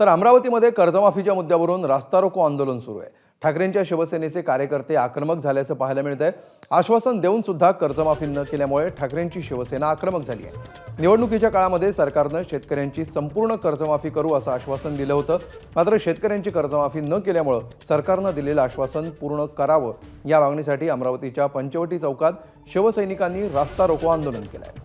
तर अमरावतीमध्ये कर्जमाफीच्या मुद्द्यावरून रास्ता रोको आंदोलन सुरू आहे। ठाकरेंच्या शिवसेनेचे कार्यकर्ते आक्रमक झाल्याचं पाहायला मिळतंय। आश्वासन देऊन सुद्धा कर्जमाफी न केल्यामुळे ठाकरेंची शिवसेना आक्रमक झाली आहे। निवडणुकीच्या काळामध्ये सरकारने शेतकऱ्यांची संपूर्ण कर्जमाफी करू असं आश्वासन दिलं होतं, मात्र शेतकऱ्यांची कर्जमाफी न केल्यामुळे सरकारने दिलेलं आश्वासन पूर्ण करावं या मागणीसाठी अमरावतीच्या पंचवटी चौकात शिवसैनिकांनी रास्ता रोको आंदोलन केलं आहे।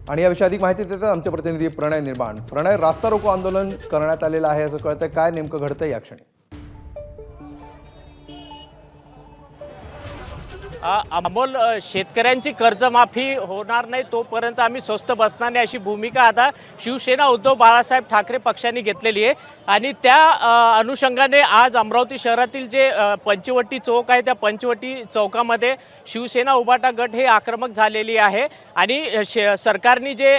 आणि याविषयी अधिक माहिती देतात आमचे प्रतिनिधी प्रणय निर्माण। प्रणय, रास्ता रोको आंदोलन करण्यात आलेलं आहे असं कळतंय, काय नेमकं घडतंय या क्षणी? अमोल, शेतकऱ्यांची कर्जमाफी होणार नाही तोपर्यंत आम्ही स्वस्थ बसणार नाही अशी भूमिका आता शिवसेना उद्धव बाळासाहेब ठाकरे पक्षाने घेतलेली आहे। आणि त्या अनुषंगाने आज अमरावती शहरातील जे पंचवटी चौक आहे त्या पंचवटी चौकामध्ये शिवसेना उभाटा गट हे आक्रमक झालेली आहे। आणि सरकारने जे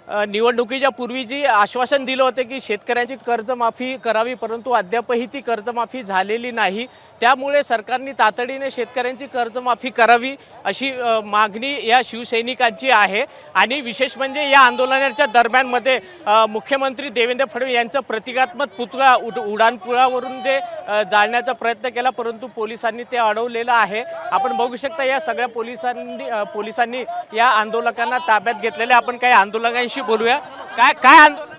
निवडणुकीच्या पूर्वी जी आश्वासन दिलं होतं की शेतकऱ्यांची कर्जमाफी करावी, परंतु अद्यापही ती कर्जमाफी झालेली नाही। त्यामुळे सरकारने तातडीने शेतकऱ्यांची कर्जमाफी करावी अशी मागणी या शिवसैनिकांची आहे। आणि विशेष म्हणजे या आंदोलनाच्या दरम्यानमध्ये मुख्यमंत्री देवेंद्र फडणवीस यांचा प्रतिकात्मक पुतळा उड्डाणपुलावरून जे जाळण्याचा प्रयत्न केला, परंतु पोलिसांनी ते अडवलेलं आहे। आपण बघू शकता या सगळ्या पोलिसांनी या आंदोलकांना ताब्यात घेतलेले। आपण काही आंदोलकांशी बोलूया। काय आंदोलन?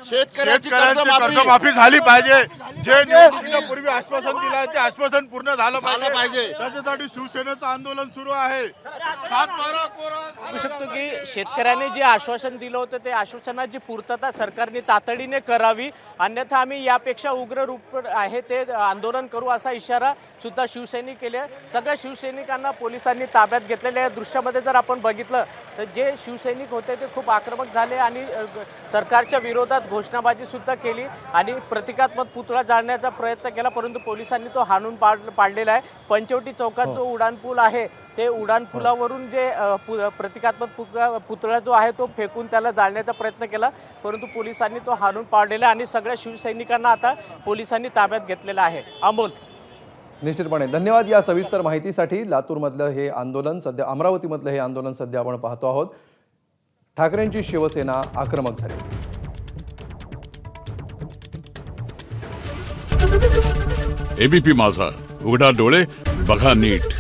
शेतकऱ्यांची कर्जमाफी झाली पाहिजे। जे निवडणुकीच्या पूर्वी आश्वासन दिलं आहे ते आश्वासन पूर्ण झालं पाहिजे। त्याच्यासाठी शिवसेनेचं आंदोलन सुरू आहे। बघू शकतो की शेतकऱ्यांनी जे आश्वासन दिलं होतं ते आश्वासनाची पूर्तता सरकारने तातडीने करावी, अन्यथा आम्ही यापेक्षा उग्र रूप आहे ते आंदोलन करू असा इशारा सुद्धा शिवसैनिक केले। सगळ्या शिवसैनिकांना पोलिसांनी ताब्यात घेतलेल्या दृश्यामध्ये जर आपण बघितलं तर जे शिवसैनिक होते ते खूप आक्रमक झाले आणि सरकारच्या विरोधात घोषणाबाजी सुद्धा केली आणि प्रतिकात्मक पुतळा जाळण्याचा प्रयत्न केला, परंतु पोलिसांनी तो हाणून पाडलेला आहे। पंचवटी चौकात जो उड्डाणपूल आहे ते उड्डाणपुलावरून जे प्रतिकात्मक पुतळा जो आहे तो फेकून त्याला जाळण्याचा प्रयत्न केला, परंतु पोलिसांनी तो हाणून पाडलेला आणि सगळ्या शिवसैनिकांना आता पोलिसांनी ताब्यात घेतलेला आहे। अमोल, निश्चितपणे धन्यवाद या सविस्तर माहितीसाठी। लातूरमधलं हे आंदोलन सध्या, अमरावतीमधलं हे आंदोलन सध्या आपण पाहतो आहोत। ठाकरेंची शिवसेना आक्रमक झाली। एबीपी माझा, उघडा डोळे बघा नीट।